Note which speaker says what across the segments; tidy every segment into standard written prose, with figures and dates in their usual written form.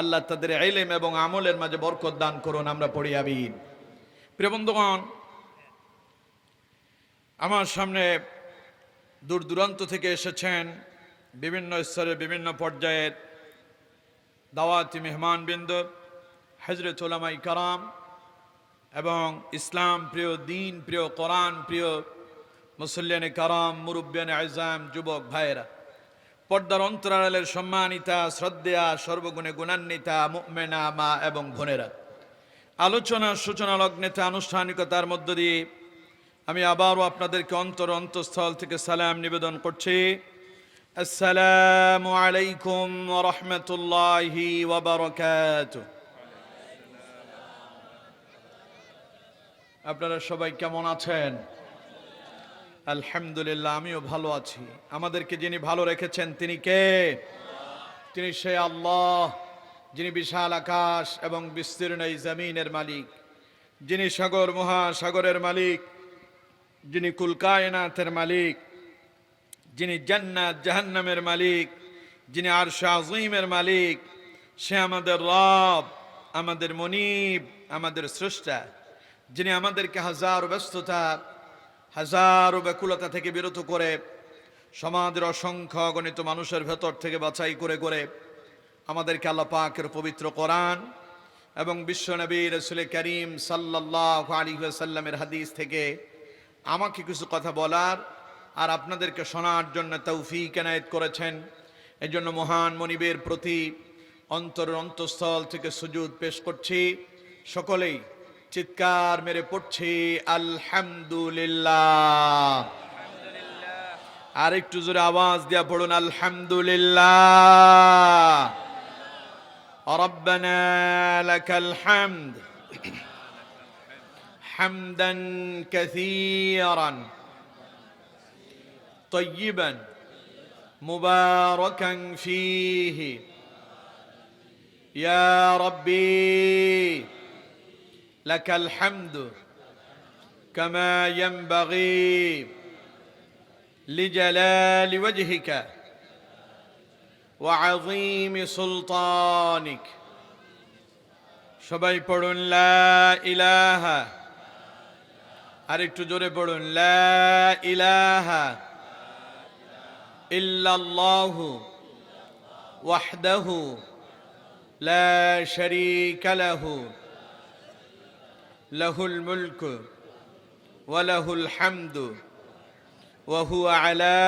Speaker 1: আল্লাহ তাদের ইলম এবং আমলের মাঝে বরকত দান করুন, আমরা পড়ি আমিন। প্রিয় বন্ধুগণ, আমার সামনে দূর দূরান্ত থেকে এসেছেন বিভিন্ন স্তরের বিভিন্ন পর্যায়ের দাওয়াতি মেহমানবৃন্দ, হযরত উলামায়ে কেরাম এবং ইসলাম প্রিয়, দিন প্রিয়, কোরআন প্রিয় মুসল্লিয়ানে কারাম, মুরব্বিয়ানে আযম, যুবক ভাইয়েরা, পর্দার অন্তরালের সম্মানিতা, শ্রদ্ধেয়া, সর্বগুণে গুণান্বিতা মুমিনা মা এবং বোনেরা, আলোচনা সূচনা লগ্নেতে আনুষ্ঠানিকতার মধ্য দিয়ে আমি আবারও আপনাদেরকে অন্তঃস্থল থেকে সালাম নিবেদন করছি। আসসালামু আলাইকুম ওয়া রাহমাতুল্লাহি ওয়া বারাকাতুহু। আপনারা সবাই কেমন আছেন? আলহামদুলিল্লাহ, আমিও ভালো আছি। আমাদেরকে যিনি ভালো রেখেছেন তিনি কে? তিনি সে আল্লাহ, যিনি বিশাল আকাশ এবং বিস্তীর্ণ এই জমিনের মালিক, যিনি সাগর মহাসাগরের মালিক, যিনি কুল কায়নাতের মালিক, যিনি জান্নাত জাহান্নামের মালিক, যিনি আরশ আযীমের মালিক। সে আমাদের রব, আমাদের মুনীব, আমাদের স্রষ্টা, যিনি আমাদেরকে হাজারো ব্যস্ততা, হাজারো ব্যাকুলতা থেকে বিরত করে সমাজের অসংখ্য অগণিত মানুষের ভেতর থেকে বাছাই করে করে আমাদেরকে আল্লাহ পাকের পবিত্র কোরআন এবং বিশ্বনবী রাসূল করিম সাল্লাল্লাহু আলাইহি ওয়াসাল্লামের হাদিস থেকে আমাকে কিছু কথা বলার আর আপনাদেরকে শোনার জন্য তৌফিক এনায়েত করেছেন। এজন্য মহান মনিবের প্রতি অন্তঃস্থল থেকে সুজুদ পেশ করছি। সকলেই চিৎকার মেরে পড়ছি আলহামদুলিল্লাহ। আর একটু জোরে আওয়াজ দিয়া পড়ুন আলহামদুলিল্লাহ। রব্বানা লাকাল হামদ হামদান কাসীরান طيبا مباركا فيه يا ربي لك الحمد كما ينبغي لجلال وجهك وعظيم سلطانك। সবাই পড়ুন লা ইলাহা। আরেকটু জোরে পড়ুন লা ইলাহা ইল্লাল্লাহু ওয়াহদাহু লা শারীকা লাহু লাহুল মুলকু ওয়া লাহুল হামদু ওয়া হুয়া আলা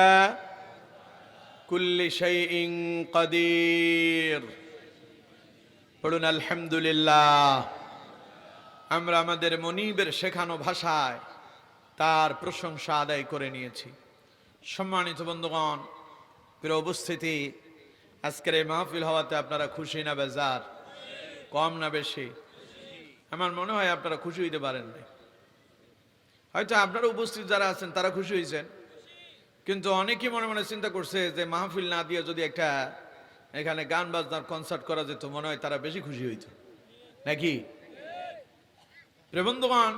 Speaker 1: কুল্লি শাইইন কাদির। পড়ুন আলহামদুলিল্লাহ। আমরা আমাদের মনিবের শেখানো ভাষায় তার প্রশংসা আদায় করে নিয়েছি। সম্মানিত বন্ধুগণ, প্রিয় উপস্থিতি, আজকের এই মাহফিল হওয়াতে আপনারা খুশি না বেজার? কম না বেশি? আমার মনে হয় আপনারা খুশি হইতে পারেন না। হয়তো আপনারা উপস্থিত যারা আছেন তারা খুশি হয়েছেন, কিন্তু অনেকেই মনে মনে চিন্তা করছে যে মাহফিল না দিয়ে যদি একটা এখানে গান বাজনার কনসার্ট করা যেত, মনে হয় তারা বেশি খুশি হইত নাকি? প্রিয় বন্ধুগণ,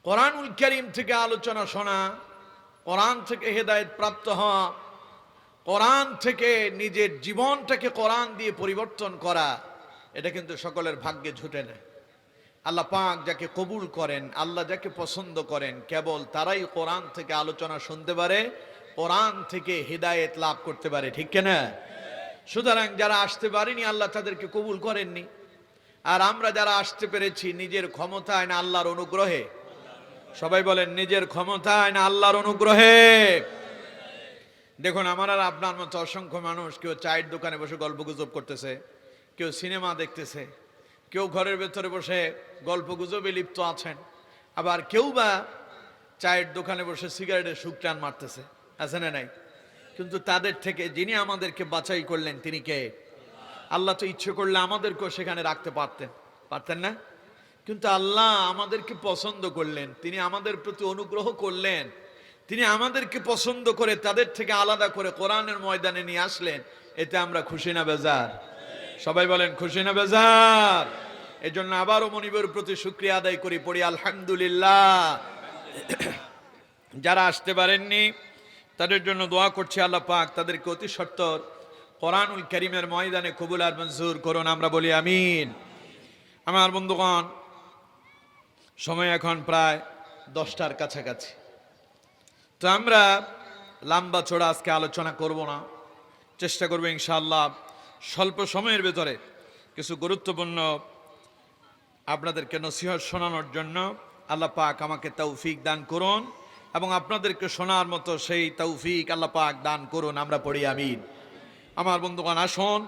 Speaker 1: কোরআনুল কারীম থেকে আলোচনা শোনা, কোরআন থেকে হেদায়েত প্রাপ্ত হওয়া, কোরআন থেকে নিজের জীবনটাকে কোরআন দিয়ে পরিবর্তন করা, এটা কিন্তু সকলের ভাগ্যে জুটে না। আল্লাহ পাক যাকে কবুল করেন, আল্লাহ যাকে পছন্দ করেন, কেবল তারাই কোরআন থেকে আলোচনা শুনতে পারে, কোরআন থেকে হেদায়েত লাভ করতে পারে, ঠিক কিনা? সুতরাং যারা আসতে পারেনি আল্লাহ তাদেরকে কবুল করেননি। আর আমরা যারা আসতে পেরেছি নিজের ক্ষমতায় না আল্লাহর অনুগ্রহে? সবাই বলেন নিজের ক্ষমতায় না আল্লাহর অনুগ্রহে? দেখুন, আমার আর আপনার মতো অসংখ্য মানুষ, কেউ চায়ের দোকানে বসে গল্প গুজব করতেছে, কেউ সিনেমা দেখতেছে, কেউ ঘরের ভেতরে বসে গল্প গুজবে লিপ্ত আছেন, আবার কেউ বা চায়ের দোকানে বসে সিগারেটের সুকটান মারতেছে, আছে না নাই? কিন্তু তাদের থেকে যিনি আমাদেরকে বাছাই করলেন তিনি কে? আল্লাহ তো ইচ্ছে করলে আমাদেরকেও সেখানে রাখতে পারতেন না? কিন্তু আল্লাহ আমাদেরকে পছন্দ করলেন, তিনি আমাদের প্রতি অনুগ্রহ করলেন, তিনি আমাদেরকে পছন্দ করে তাদের থেকে আলাদা করে কোরআনের ময়দানে নিয়ে আসলেন। এতে আমরা খুশি না বেজার? সবাই বলেন খুশি না বেজার? এই জন্য আবারও মনিবের প্রতি শুকরিয়া আদায় করি, পড়ি আলহামদুলিল্লাহ। যারা আসতে পারেননি তাদের জন্য দোয়া করছি, আল্লাহ পাক তাদেরকে অতি সত্বর কোরআনুল কারীমের ময়দানে কবুল আর মঞ্জুর করুন, আমরা বলি আমিন। আমার বন্ধুগণ, সময় এখন প্রায় 10টার কাছাকাছি। তো আমরা লম্বা চড়া আজকে আলোচনা করব না, চেষ্টা করবো ইনশাআল্লাহ স্বল্প সময়ের ভেতরে কিছু গুরুত্বপূর্ণ আপনাদেরকে নসিহত শোনানোর জন্য। আল্লাহ পাক আমাকে তৌফিক দান করুন এবং আপনাদেরকে শোনার মতো সেই তৌফিক আল্লাহ পাক দান করুন, আমরা পড়ি আমিন। আমার বন্ধুগণ, আসুন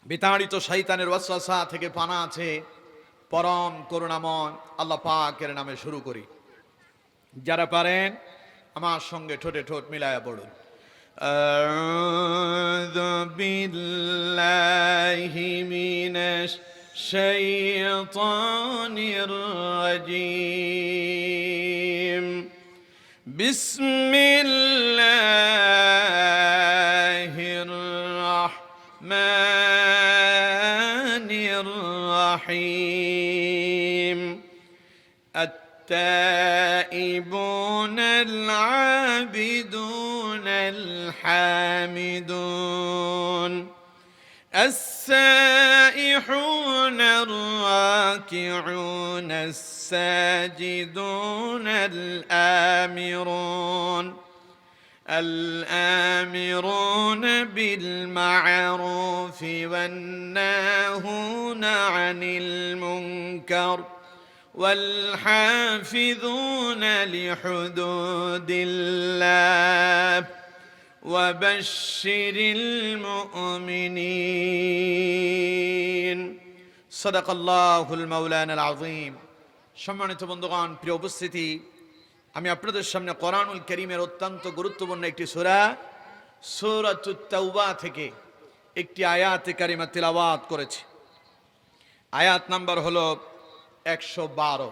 Speaker 1: বিতাড়িত শয়তানের ওয়াসওয়াসা থেকে পানা আছে পরম করুণাময় আল্লাহ পাকের নামে শুরু করি। যারা পারেন আমার সঙ্গে ঠোঁটে ঠোঁট মিলায়া পড়ুন। আউযু বিল্লাহি মিনাশ শাইতানির রাজীম। বিসমিল্লাহির রাহমানির রাহিম। التائبون العابدون الحامدون السائحون الراكعون الساجدون الآمرون بالمعروف والناهون عن المنكر والحافظون لحدود الله وبشر المؤمنين صدق الله المولانا العظيم। সম্মানিত বন্ধুগণ, প্রিয় উপস্থিতি, আমি আপনাদের সামনে কোরআনুল কারীমের অত্যন্ত গুরুত্বপূর্ণ একটি সূরা সূরাতুত তাওবা থেকে একটি আয়াতে কারিমা তিলাওয়াত করেছি। আয়াত নাম্বার হলো 112।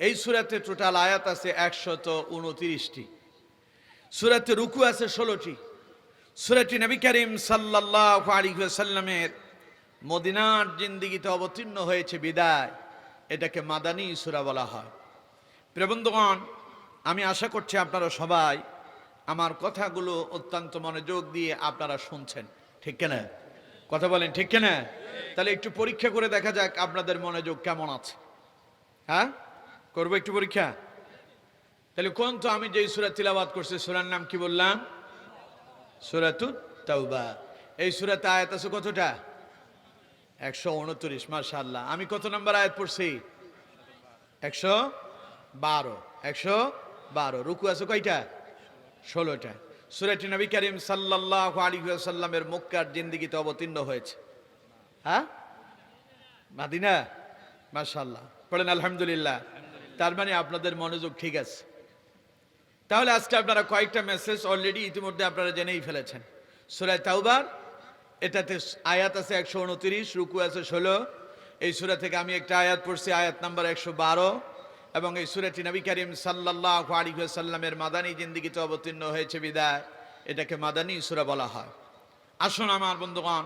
Speaker 1: এই সূরাতে টোটাল আয়াত আছে 129টি। সূরাতে রুকু আছে 16টি। সূরাটি নবী করিম সাল্লাল্লাহু আলাইহি ওয়াসাল্লামের মদিনার জিন্দেগিতে অবতীর্ণ হয়েছে বিদায় এটাকে মাদানী সূরা বলা হয়। প্রিয় বন্ধুগণ, আমি আশা করছি আপনারা সবাই আমার কথাগুলো অত্যন্ত মনোযোগ দিয়ে আপনারা শুনছেন, ঠিক কিনা? কথা বলেন ঠিক কিনা? তাহলে একটু পরীক্ষা করে দেখা যাক আপনাদের মনোযোগ কেমন আছে। হ্যাঁ, করবো একটু পরীক্ষা। তাহলে কোন তো আমি যেই সূরা তিলাওয়াত করছি সূরার নাম কি বললাম? সূরাতুত তাওবা। এই সূরাতে আয়াত আছে কতটা? 129। মাশাআল্লাহ। আমি কত নাম্বার আয়াত পড়ছি? 112। 112। রুকু আছে কয়টা? 16টা। সূরাটি নবী করিম সাল্লাল্লাহু আলাইহি ওয়াসাল্লামের মক্কার জিন্দেগিতে অবতীর্ণ হয়েছে। হ্যাঁ, মাদিনা। মাশাআল্লাহ, পড়েন আলহামদুলিল্লাহ। তার মানে আপনাদের মনোযোগ ঠিক আছে। তাহলে আজকে আপনারা কয়েকটা মেসেজ অলরেডি ইতিমধ্যে আপনারা জেনেই ফেলেছেন। সূরা তাওবার এটাতে আয়াত আছে 129, রুকু আছে 16। এই সূরা থেকে আমি একটা আয়াত পড়ছি, আয়াত নাম্বার 112, এবং এই সূরাটি নবী করিম সাল্লাল্লাহু আলাইহি ওয়াসাল্লামের মাদানী জিন্দেগিতে অবতীর্ণ হয়েছে বিদায় এটাকে মাদানী সূরা বলা হয়। আসুন আমার বন্ধুগণ,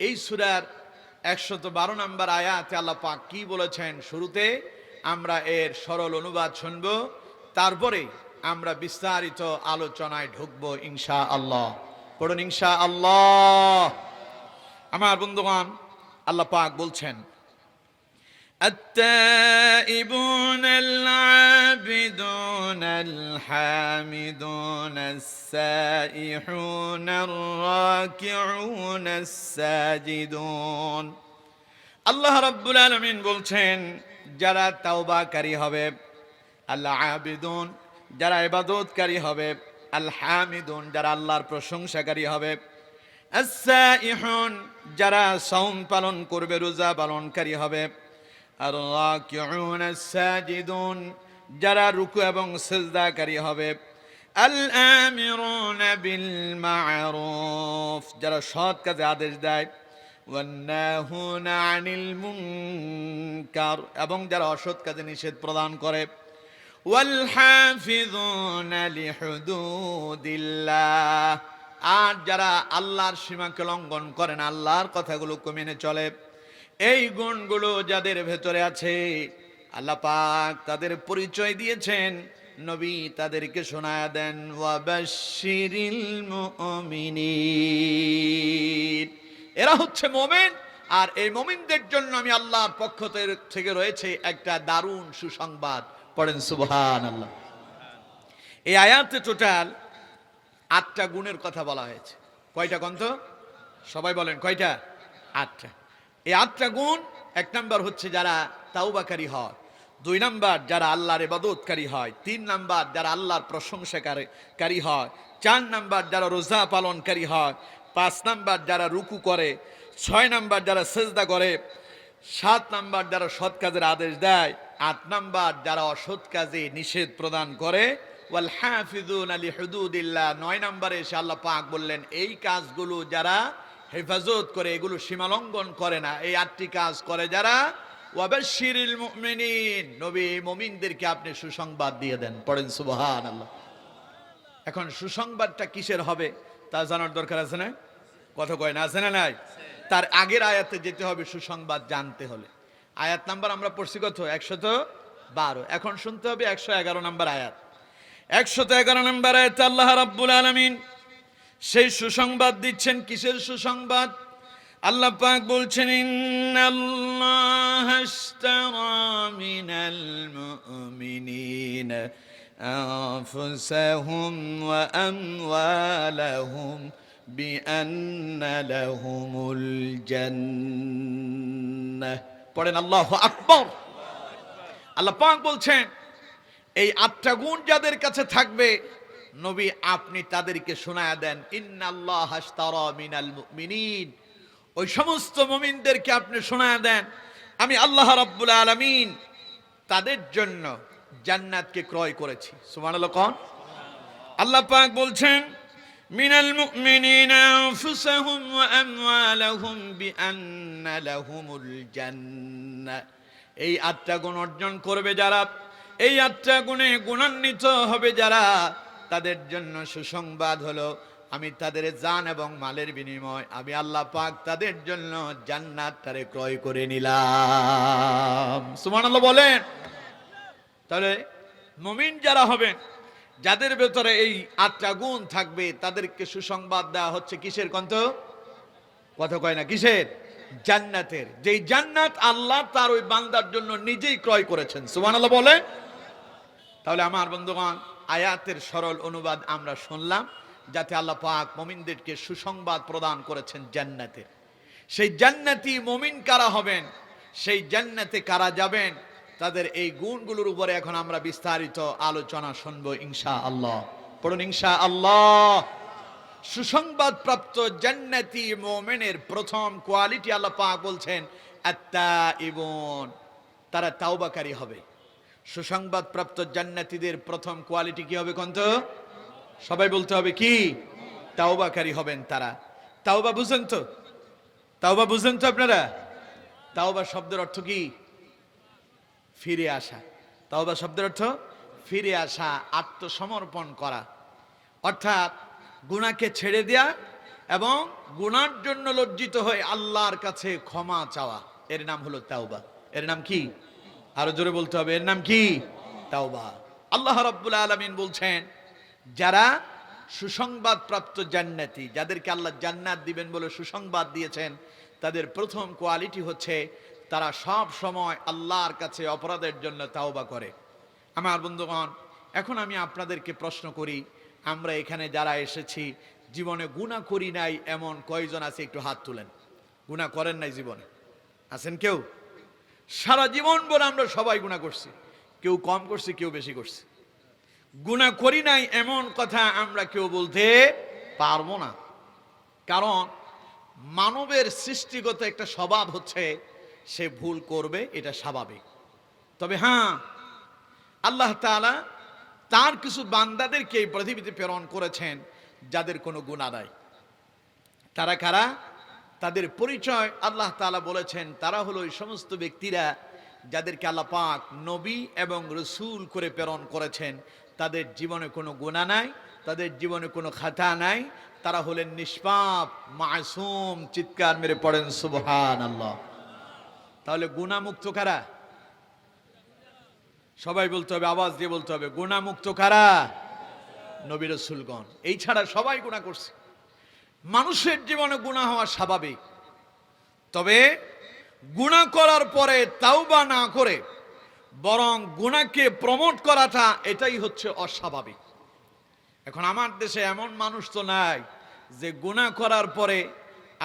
Speaker 1: এই সূরার 112 নম্বর আয়াতে আল্লাহ পাক কি বলেছেন শুরুতে আমরা এর সরল অনুবাদ শুনবো, তারপরে আমরা বিস্তারিত আলোচনায় ঢুকবো ইনশাআল্লাহ। পড়ুন ইনশাআল্লাহ। আমার বন্ধুগণ, আল্লাহ পাক বলছেন, التائبون العابدون الحامدون السائحون الراكعون الساجدون। আল্লাহ রাব্বুল আলামিন বলছেন, যারা তাওবাকারী হবে, আল আবিদুন যারা ইবাদতকারী হবে, আল হামিদুন যারা আল্লাহর প্রশংসাকারী হবে, আস-সাইহুন যারা সাওম পালন করবে, রোজা পালনকারী হবে, আর রাকিউন আস-সাজিদুন যারা রুকু এবং সিজদাকারী হবে, আল আমিরুনা বিল মা'রুফ যারা সৎ কাজে আদেশ দেয়, ওয়ান নাহুনা আনিল মুনকার এবং যারা অসৎ কাজে নিষেধ প্রদান করে, ওয়াল হাফিযুনা লিহুদুদিল্লাহ আর যারা আল্লাহর সীমাকে লঙ্ঘন করেন, আল্লাহর কথাগুলো মেনে চলে। এই গুণগুলো যাদের ভেতরে আছে আল্লাহ পাক তাদের পরিচয় দিয়েছেন নবী তাদেরকে শোনায়া দেন ওয়াবাশশিরিল মুমিনিন, এরা হচ্ছে মুমিন, আর এই মুমিনদের জন্য আমি আল্লাহর পক্ষ থেকে রয়েছে একটা দারুণ সুসংবাদ। পড়েন সুবহানাল্লাহ। এই আয়াতে টোটাল 8টা গুণের কথা বলা হয়েছে। কয়টা গ্রন্থ সবাই বলেন, কয়টা? 8টা। এই 8টা গুণ, 1 নাম্বার হচ্ছে যারা তাওবাকারী হয়, 2 নাম্বার যারা আল্লাহর ইবাদতকারী হয়, 3 নাম্বার যারা আল্লাহর প্রশংসাকারী হয়, 4 নাম্বার যারা রোজা পালনকারী হয়, 5 নাম্বার যারা রুকু করে, 6 নাম্বার যারা সেজদা করে, 7 নাম্বার যারা সৎ কাজের আদেশ দেয়, 8 নাম্বার যারা অসৎ কাজে নিষেধ প্রদান করে, ওয়াল হাফিজুনা লিহুদুদিল্লাহ। 9 নম্বরে এসে আল্লাহ পাক বললেন এই কাজগুলো যারা হেফাজত করে, এগুলো সীমালঙ্ঘন করে না, এই 8টি কাজ করে যারা, ওয়াবাশশিরিল মুমিনিন, নবী মুমিনদেরকে আপনি সুসংবাদ দিয়ে দেন। পড়েন সুবহানাল্লাহ। এখন সুসংবাদটা কিসের হবে তা জানার দরকার আছে না? কথা কয় না, আছে না নাই? তার আগের আয়াতে যেতে হবে সুসংবাদ জানতে হলে। আয়াত নাম্বার আমরা পড়ছি কত? 112। এখন শুনতে হবে 111 নম্বর আয়াত। 111 নম্বর আয়াতে আল্লাহ রাব্বুল আলামিন সেই সুসংবাদ দিচ্ছেন। কিসের সুসংবাদ? আল্লাহ পাক বলছেন ইন্নাল্লাহা আশতারা মিনাল মুমিনিনা আনফুসাহুম ওয়া আমওয়ালাহুম বিআন্না লাহুমুল জান্নাহ। পড়েন আল্লাহু আকবার। আল্লাহ পাক বলছেন এই 8টা গুণ যাদের কাছে থাকবে নবী আপনি তাদেরকে শোনায়া দেন ইন্নাল্লাহা আশতারা মিনাল মুমিনিন, ওই সমস্ত মুমিনদেরকে আপনি শোনায়া দেন আমি আল্লাহ রাব্বুল আলামিন তাদের জন্য জান্নাতকে ক্রয় করেছি। সুবহানাল্লাহ। কোন আল্লাহ পাক বলছেন মিনাল মুমিনিনা আনফুসাহুম ওয়া আমওয়ালাহুম বিআন্না লাহুমুল জান্নাহ। এই 8টা গুণ অর্জন করবে যারা, এই 8টা গুণে গুণান্বিত হবে যারা, তাদের জন্য সুসংবাদ হলো আমি তাদের জান এবং মালের বিনিময় আমি আল্লাহ পাক তাদের জন্য জান্নাতটারে ক্রয় করে নিলাম। সুবহানাল্লাহ বলেন। তাহলে মুমিন যারা হবেন, যাদের ভেতরে এই 8টা গুণ থাকবে, তাদেরকে সুসংবাদ দেওয়া হচ্ছে কিসের? কথা কয় না, কিসের? জান্নাতের। যেই জান্নাত আল্লাহ তার ওই বান্দার জন্য নিজেই ক্রয় করেছেন। সুবহানাল্লাহ বলেন। তাহলে আমার বন্ধুগণ আয়াতের সরল অনুবাদ আমরা শুনলাম, যাতে আল্লাহ পাক মুমিনদেরকে সুসংবাদ প্রদান করেছেন জান্নাতের। সেই জান্নাতি মুমিন কারা হবেন, সেই জান্নাতে কারা যাবেন, তাদের এই গুণগুলোর উপরে এখন আমরা বিস্তারিত আলোচনা শুনবো ইনশাআল্লাহ। পড়ুন ইনশাআল্লাহ। সুসংবাদ প্রাপ্ত জান্নাতি মুমিনের প্রথম কোয়ালিটি আল্লাহ পাক বলছেন আত-তাইবুন, তারা তাওবাকারী হবে। সুসংবাদ প্রাপ্ত জান্নাতীদের প্রথম কোয়ালিটি কি হবে? সবাই বলতে হবে কি? তাওবাকারী হবেন তারা। তাওবা বুঝেন তো? তাওবা বুঝেন তো আপনারা? তাওবা শব্দের অর্থ কি? ফিরে আসা। তাওবা শব্দের অর্থ ফিরে আসা, আত্মসমর্পণ করা, অর্থাৎ গুনাহকে ছেড়ে দেয়া এবং গুনার জন্য লজ্জিত হয়ে আল্লাহর কাছে ক্ষমা চাওয়া, এর নাম হলো তাওবা। এর নাম কি? আরো জোরে বলতে হবে, এর নাম কি? তাওবা। আল্লাহ রাব্বুল আলামিন বলছেন যারা সুসংবাদ প্রাপ্ত জান্নাতি, যাদেরকে আল্লাহ জান্নাত দিবেন বলে সুসংবাদ দিয়েছেন, তাদের প্রথম কোয়ালিটি হচ্ছে তারা সব সময় আল্লাহর কাছে অপরাধের জন্য তাওবা করে। আমার বন্ধুগণ এখন আমি আপনাদেরকে প্রশ্ন করি, আমরা এখানে যারা এসেছি জীবনে গুনাহ করি নাই এমন কয়জন আছে? একটু হাত তুলেন। গুনাহ করেন নাই জীবনে? আছেন কেউ? সারা জীবন ভর আমরা সবাই গুনাহ করছি, কেউ কম করছি কেউ বেশি করছি। গুনাহ করি নাই এমন কথা আমরা কেউ বলতে পারবো না, কারণ মানবের সৃষ্টিগত একটা স্বভাব হচ্ছে সে ভুল করবে, এটা স্বাভাবিক। তবে হ্যাঁ, আল্লাহ তাআলা তার কিছু বান্দাদেরকে এই পৃথিবীতে প্রেরণ করেছেন যাদের কোনো গুনাহ নাই। তারা কারা? তাদের পরিচয় আল্লাহ তাআলা বলেছেন তারা হলো ওই সমস্ত ব্যক্তিরা যাদেরকে আল্লাহ পাক নবী এবং রাসূল করে প্রেরণ করেছেন। তাদের জীবনে কোনো গুনাহ নাই, তাদের জীবনে কোনো খাতা নাই, তারা হলেন নিষ্পাপ মাসুম। চিৎকার মেরে পড়েন সুবহানাল্লাহ। তাহলে গুনাহ মুক্ত কারা? সবাই বলতে হবে, আওয়াজ দিয়ে বলতে হবে, গুনাহমুক্ত কারা? নবী রাসূলগণ। এই ছাড়া সবাই গুনাহ করছে। মানুষের জীবনে গুনাহ হওয়া স্বাভাবিক, তবে গুনাহ করার পরে তাওবা না করে বরং গুনাহকে প্রমোট করাটা, এটাই হচ্ছে অস্বাভাবিক। এখন আমার দেশে এমন মানুষ তো নাই যে গুনাহ করার পরে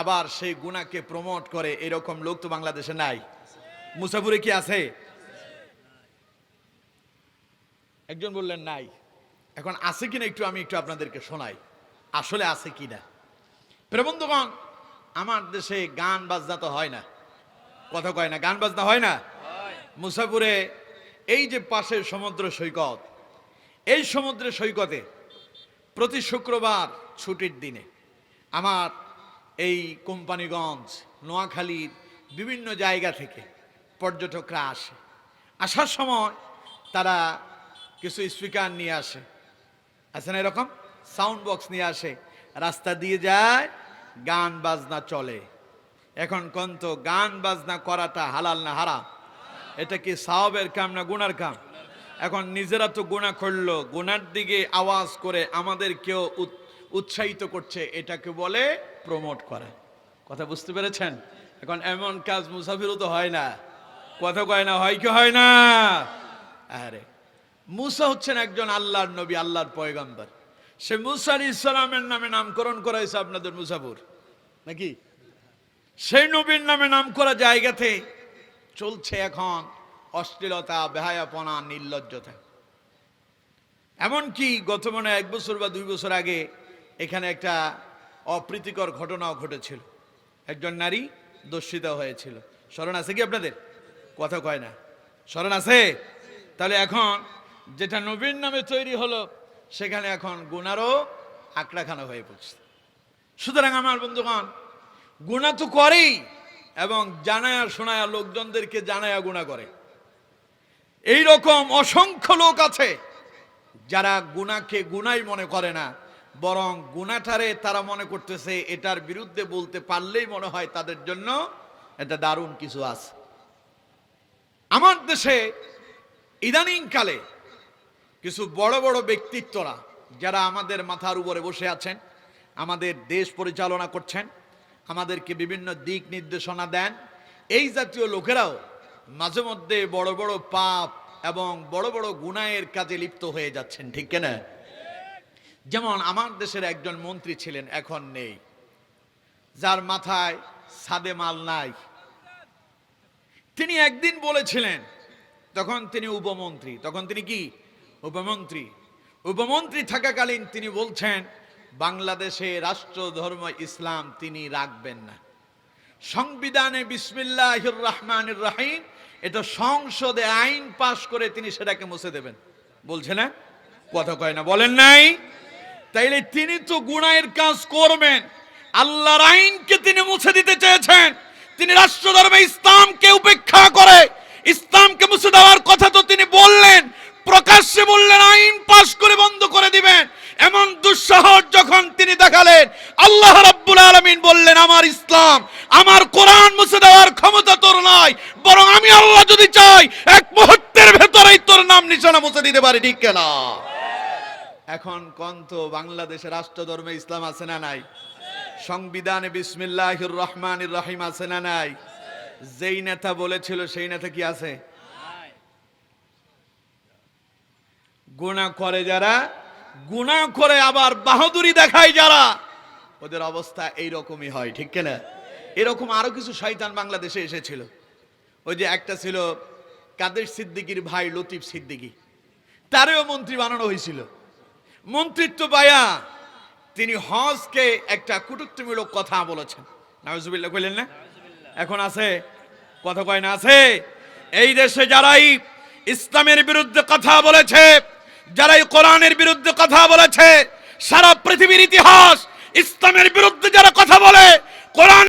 Speaker 1: আবার সেই গুনাহকে প্রমোট করে, এরকম লোক তো বাংলাদেশে নাই। মুসাফিরে কি আছে? একজন বললেন নাই। এখন আছে কিনা আমি একটু আপনাদেরকে শোনাই, আসলে আছে কিনা। প্রিয় বন্ধুগণ, আমার দেশে গান বাজনা তো হয় না, কথা কয় না, গান বাজনা হয় না। মুসাফিরে এই যে পাশে সমুদ্র সৈকত, এই সমুদ্র সৈকতে প্রতি শুক্রবার ছুটির দিনে আমার এই কোম্পানিগঞ্জ, নোয়াখালীর বিভিন্ন জায়গা থেকে পর্যটকরা আসে। আসার সময় তারা কিছু স্পিকার নিয়ে আসে, আছে না এরকম, সাউন্ড বক্স নিয়ে আসে, রাস্তা দিয়ে যায়, গান বাজনা চলে। এখন কন্ত গান বাজনা করাটা হালাল না হারাম? এটা কি সাওয়াবের কাম না গুনার কাম? এখন নিজেরা তো গুনাহ করলো, গুনার দিকে আওয়াজ করে আমাদেরকেও উৎসাহিত করছে, এটাকে বলে প্রমোট করা। কথা বুঝতে পেরেছেন? এখন এমন কাজ মুসাফিরও তো হয় না, কথা কয় না, হয় কি হয় না? আরে মুসা হচ্ছেন একজন আল্লাহর নবী, আল্লাহর পয়গম্বর। সে মুসা আলাইহিস সালামের নামে নামকরণ করা হয়েছে আপনাদের মুসাফির নাকি? সেই নবীর নামে নাম করা জায়গাতে চলছে এখন অশ্লীলতা, বেহায়াপনা, নির্লজ্জতা। এমনকি গত মনে 1 বছর বা 2 বছর আগে এখানে একটা অপ্রীতিকর ঘটনাও ঘটেছিল। একজন নারী দর্শিতা হয়েছিল। স্মরণ আছে কি আপনাদের? কথা কয় না, স্মরণ আছে? তাহলে এখন যেটা নবীর নামে তৈরি হলো, সেখানে এখন গুনারও আঁকড়াখানা হয়ে পড়ছে। সুতরাং আমার বন্ধুগণ, গুনাহ তো করেই, এবং জানায়া শোনায়া লোকজনদেরকে জানায়া গুনাহ করে। এই রকম অসংখ্য লোক আছে যারা গুনাহকে গুনাহই মনে করে না, বরং গুনাহটারে তারা মনে করতেছে এটার বিরুদ্ধে বলতে পারলেই মনে হয় তাদের জন্য এটা দারুণ কিছু আছে। আমার দেশে ইদানিং কালে কিছু বড় বড় ব্যক্তিত্বরা, যারা আমাদের মাথার উপরে বসে আছেন, আমাদের দেশ পরিচালনা করছেন, আমাদেরকে বিভিন্ন দিক নির্দেশনা দেন, এই জাতীয় লোকেরাও মাঝে মধ্যে বড় বড় পাপ এবং বড় বড় গুনাহের কাজে লিপ্ত হয়ে যাচ্ছেন, ঠিক কিনা? যেমন আমার দেশের একজন মন্ত্রী ছিলেন, এখন নেই, যার মাথায় সাদে মাল নাই। তিনি একদিন বলেছিলেন, তখন তিনি উপমন্ত্রী, তখন তিনি কি উপমন্ত্রী, উপমন্ত্রী থাকাকালীন তিনি বলছেন বাংলাদেশে রাষ্ট্র ধর্ম ইসলাম তিনি রাখবেন না। সংবিধানে বিসমিল্লাহির রহমানির রহিম, এটা সংসদে আইন পাশ করে তিনি সেটাকে মুছে দেবেন, বলছে না? কথা কয় না, বলেন নাই? তাইলে তিনি তো গুনাহের কাজ করবেন, আল্লাহর আইনকে তিনি মুছে দিতে চেয়েছেন। তিনি রাষ্ট্র ধর্মে ইসলামকে উপেক্ষা করে ইসলামকে মুছে দেওয়ার কথা তো তিনি বললেন, প্রকাশ্যে বললেন আইন পাশ করে বন্ধ করে দিবেন। এমন দুঃসাহস যখন তিনি দেখালেন, আল্লাহ রাব্বুল আলামিন বললেন, আমার ইসলাম, আমার কোরআন মুছে দেওয়ার ক্ষমতা তোর নাই, বরং আমি আল্লাহ যদি চাই এক মুহূর্তের ভেতরেই তোর নাম নিশানা মুছে দিতে পারি, ঠিক কিনা? এখন কন্ত বাংলাদেশে রাষ্ট্র ধর্মে ইসলাম আছে না নাই? সংবিধানে বিসমিল্লাহির রহমানির রহিম আছে না নাই? যেই নেতা বলেছিল সেই নেতা কি আছে? গুনাহ করে যারা, গুনাহ করে আবার বাহাদুরি দেখায় যারা, ওদের অবস্থা এইরকমই হয়, ঠিক কিনা? এরকম আরো কিছু শয়তান বাংলাদেশে এসেছিল। ওই যে একটা ছিল কাদের সিদ্দিকীর ভাই লতিফ সিদ্দিকী, তারেও মন্ত্রী বানানো হয়েছিল। মন্ত্রিত্ব পায়া তিনি হজকে একটা কটূক্তিমূলক কথা বলেছেন, নাউজুবিল্লাহ কইলেন না? এখন আছে, কথা কয় না আছে? এই দেশে যারাই ইসলামের বিরুদ্ধে কথা বলেছে, যারাই কোরআনের বিরুদ্ধে কথা বলেছে, সারা পৃথিবীর ইতিহাস ইসলামের বিরুদ্ধে যারা কথা বলে, কোরআন